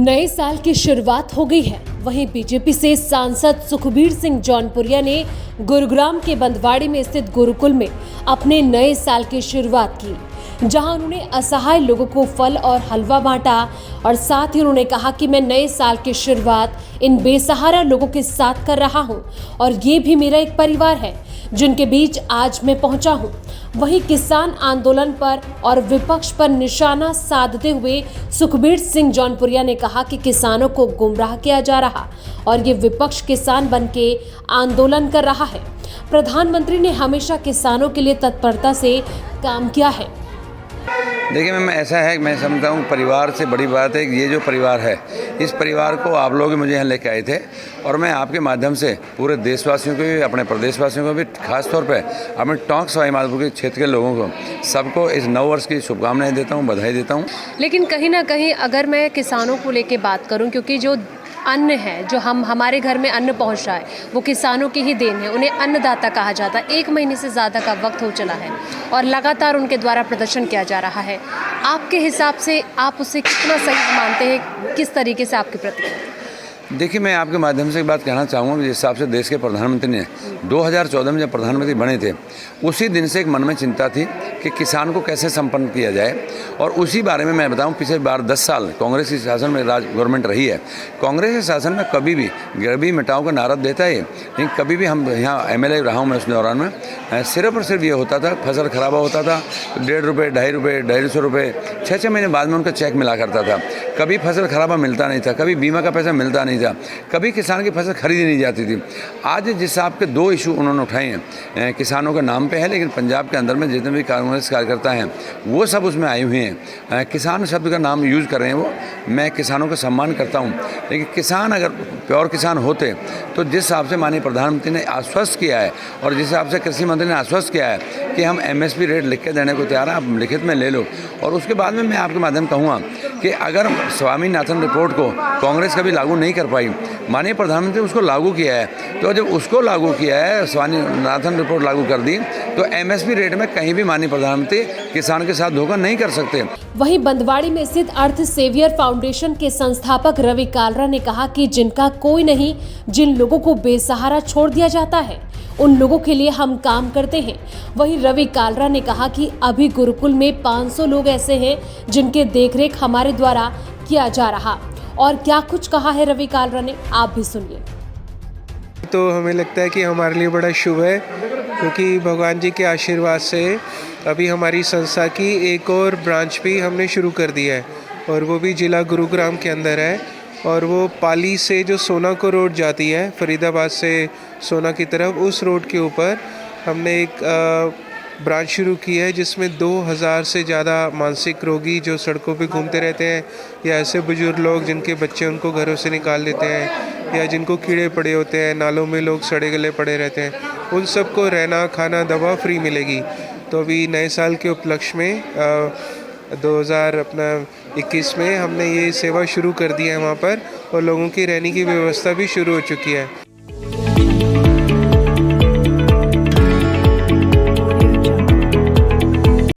नए साल की शुरुआत हो गई है। वहीं बीजेपी से सांसद सुखबीर सिंह जौनपुरिया ने गुरुग्राम के बंदवाड़ी में स्थित गुरुकुल में अपने नए साल की शुरुआत की, जहां उन्होंने असहाय लोगों को फल और हलवा बांटा और साथ ही उन्होंने कहा कि मैं नए साल की शुरुआत इन बेसहारा लोगों के साथ कर रहा हूं और ये भी मेरा एक परिवार है जिनके बीच आज मैं पहुंचा हूं। वहीं किसान आंदोलन पर और विपक्ष पर निशाना साधते हुए सुखबीर सिंह जौनपुरिया ने कहा कि किसानों को गुमराह किया जा रहा और ये विपक्ष किसान बनके आंदोलन कर रहा है। प्रधानमंत्री ने हमेशा किसानों के लिए तत्परता से काम किया है। देखिए मैम, ऐसा है, मैं समझता हूँ परिवार से बड़ी बात है कि ये जो परिवार है, इस परिवार को आप लोग मुझे यहाँ लेके आए थे और मैं आपके माध्यम से पूरे देशवासियों को भी, अपने प्रदेशवासियों को भी, खास तौर पे अपने टोंक सवाई माधोपुर के क्षेत्र के लोगों को सबको इस नव वर्ष की शुभकामनाएं देता हूँ, बधाई देता हूँ। लेकिन कहीं ना कहीं अगर मैं किसानों को लेके बात करूं, क्योंकि जो अन्न है, जो हमारे घर में अन्न पहुंच रहा है, वो किसानों की ही देन है। उन्हें अन्नदाता कहा जाता है। 1 महीने से ज़्यादा का वक्त हो चला है और लगातार उनके द्वारा प्रदर्शन किया जा रहा है। आपके हिसाब से आप उसे कितना सही मानते हैं, किस तरीके से आपके प्रति? देखिए, मैं आपके माध्यम से एक बात कहना चाहूँगा कि जिस हिसाब से देश के प्रधानमंत्री ने 2014 में जब प्रधानमंत्री बने थे, उसी दिन से एक मन में चिंता थी कि किसान को कैसे संपन्न किया जाए। और उसी बारे में मैं बताऊं, पिछले बार 10 साल कांग्रेस के शासन में गवर्नमेंट रही है। कांग्रेस के शासन में कभी भी गरीबी मिटाओ का नारा देता है, लेकिन कभी भी हम यहाँ एमएलए रहा हूँ मैं उस दौरान में, सिर्फ और सिर्फ ये होता था, फसल खराबा होता था, 1.5 रुपये, 2.5 रुपये, 250 रुपये, 6 महीने बाद में उनका चेक मिला करता था। कभी फसल खराबा मिलता नहीं था, कभी बीमा का पैसा मिलता नहीं था, कभी किसान की फसल खरीदी नहीं जाती थी। आज जिस हिसाब के 2 इशू उन्होंने उठाए हैं, किसानों के नाम पे है, लेकिन पंजाब के अंदर में जितने भी कांग्रेस कार्यकर्ता हैं वो सब उसमें आए हुए हैं। किसान शब्द का नाम यूज़ कर रहे हैं वो। मैं किसानों का सम्मान करता हूं, लेकिन किसान अगर प्योर किसान होते तो जिस हिसाब से माननीय प्रधानमंत्री ने आश्वस्त किया है और जिस हिसाब से कृषि मंत्री ने आश्वस्त किया है कि हम MSP रेट लिख के देने को तैयार हैं, आप लिखित में ले लो। और उसके बाद में मैं आपके माध्यम कहूँगा कि अगर स्वामीनाथन रिपोर्ट को कांग्रेस कभी लागू नहीं कर पाई, माननीय प्रधानमंत्री उसको लागू किया है, तो जब उसको लागू किया है, स्वामीनाथन रिपोर्ट लागू कर दी, तो MSP रेट में कहीं भी माननीय प्रधानमंत्री किसान के साथ धोखा नहीं कर सकते। वहीं बंदवाड़ी में स्थित अर्थ सेवियर फाउंडेशन के संस्थापक रवि कालरा ने कहा कि जिनका कोई नहीं, जिन लोगों को बेसहारा छोड़ दिया जाता है, उन लोगों के लिए हम काम करते हैं। वहीं रवि कालरा ने कहा कि अभी गुरुकुल में 500 लोग ऐसे हैं जिनके देखरेख हमारे द्वारा किया जा रहा। और क्या कुछ कहा है रवि कालरा ने, आप भी सुनिए। तो हमें लगता है कि हमारे लिए बड़ा शुभ है, क्योंकि भगवान जी के आशीर्वाद से अभी हमारी संस्था की एक और ब्रांच भी हमने शुरू कर दिया है, और वो भी जिला गुरुग्राम के अंदर है। और वो पाली से जो सोना को रोड जाती है, फरीदाबाद से सोना की तरफ, उस रोड के ऊपर हमने एक ब्रांच शुरू की है, जिसमें 2000 से ज़्यादा मानसिक रोगी जो सड़कों पे घूमते रहते हैं, या ऐसे बुजुर्ग लोग जिनके बच्चे उनको घरों से निकाल देते हैं, या जिनको कीड़े पड़े होते हैं, नालों में लोग सड़े गले पड़े रहते हैं, उन सबको रहना, खाना, दवा फ्री मिलेगी। तो अभी नए साल के उपलक्ष्य में 2021 में हमने ये सेवा शुरू कर दी है वहाँ पर, और लोगों की रहने की व्यवस्था भी शुरू हो चुकी है।